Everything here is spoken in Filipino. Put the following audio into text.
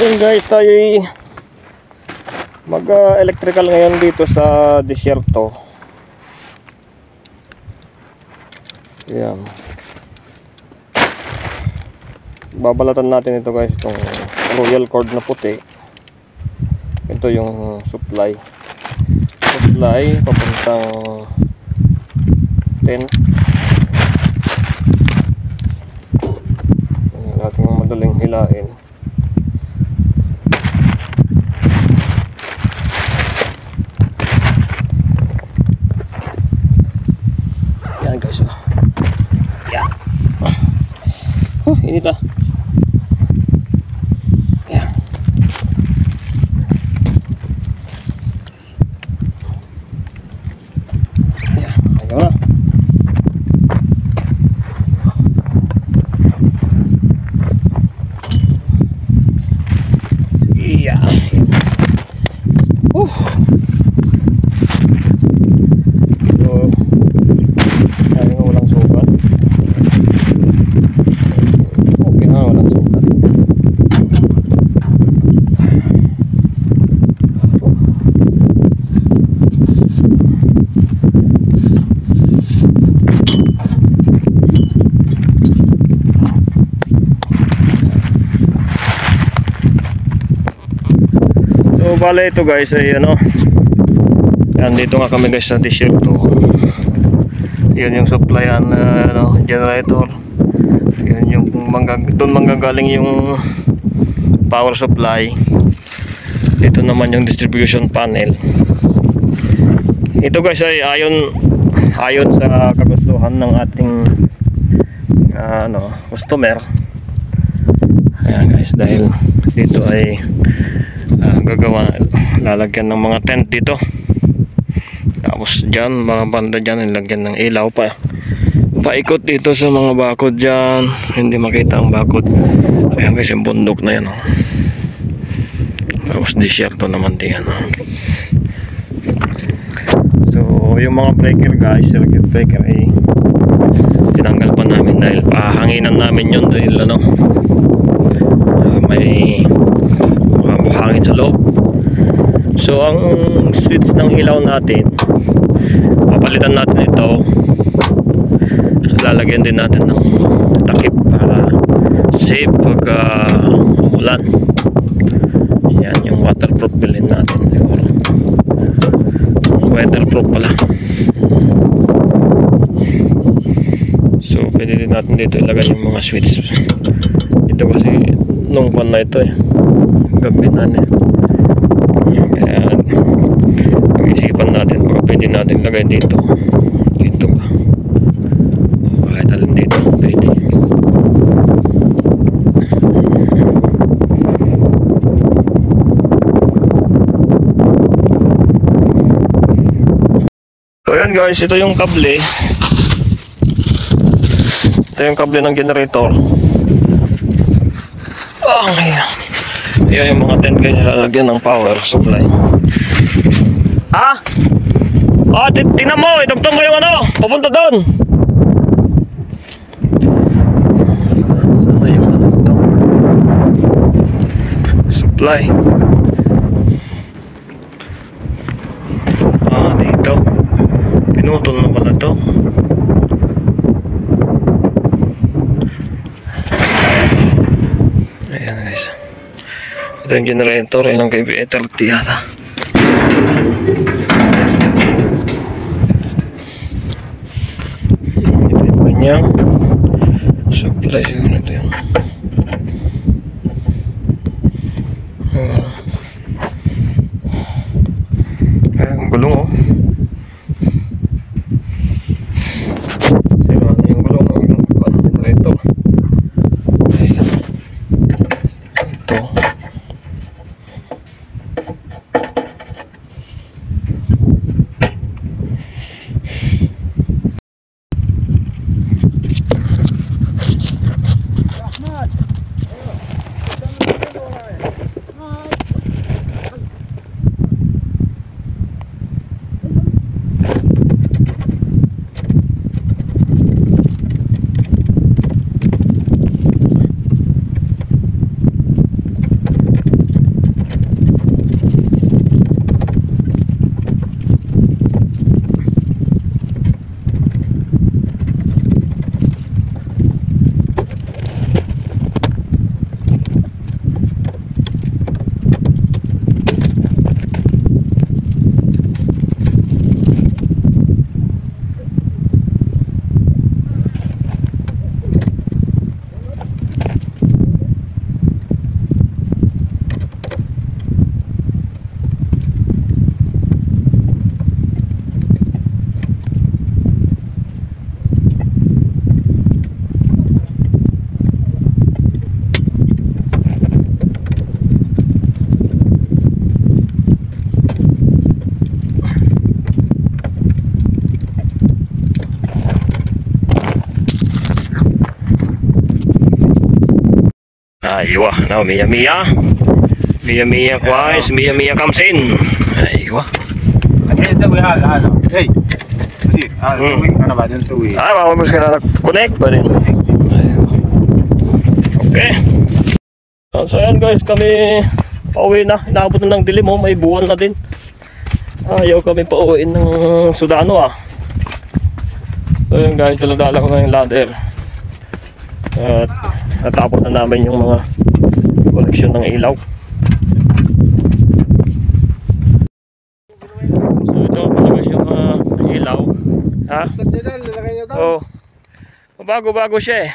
Ayun guys, tayo mag-electrical ngayon dito sa disyerto. Ayan. Babalatan natin ito guys, itong royal cord na puti. Ito yung supply papuntang tent. Natin ang madaling hilain. Yan guys, oh. Yan. Init ah. Yan. Yan, ayaw na. So bale ito guys ay ano, andito nga kami guys sa disyerto. Yun yung supplyan generator. Yun yung doon manggagaling yung power supply. Dito naman yung distribution panel. Ito guys ay ayon sa kagustuhan ng ating customer. Ayan guys, dahil dito ay lalagyan ng mga tent dito. Tapos dyan, mga banda dyan, nilagyan ng ilaw paikot dito sa mga bakod dyan. Hindi makita ang bakod. Ayan guys, yung bundok na yan, oh. Tapos disyerto naman din, oh. So yung mga breaker guys, circuit breaker ay tinanggal pa namin dahil pahanginan namin yun dahil may hangin sa loob. So ang switch ng ilaw natin, papalitan natin ito. Lalagyan din natin ng takip para safe pagka umulan. Yan yung waterproof, bilhin natin siguro. Weatherproof pala. So pwede din natin dito ilagay yung mga switch. Ito kasi nung pan na ito gabitan kaya pag-isipan natin baka pwede natin lagay dito ba kahit alin dito pwede. So yan guys, ito yung kable ng generator. Ayan yung mga tent guys, lalagyan ng power supply. Tingnan mo, itugtong mo yung papunta doon. Saan na yung supply? Dito. Pinutol na pala to. Ayan guys. Ito yung generator, ilang kVA 30 yata. Ito yung kanyang supply siguro ito yun. Ang gulong oh. Sira na yung gulong ng generator. Ito. Aywa, now Mia Mia. Mia Mia guys, Mia Mia comes in. Aywa. Ayan sa way ano. Hey. Sige, ano ba dyan sa way? Mamamos ka na nag-connect pa rin. Aywa. Okay. So ayan guys, kami pauwi na. Inaabot na ng dilim, may buwan na din. Ayaw kami pauwiin ng Sudano So yun guys, daladala ko na yung ladder. At natapos na namin yung mga koleksyon ng ilaw. So ito guys yung ilaw. Ha? Oo. Bago-bago siya eh.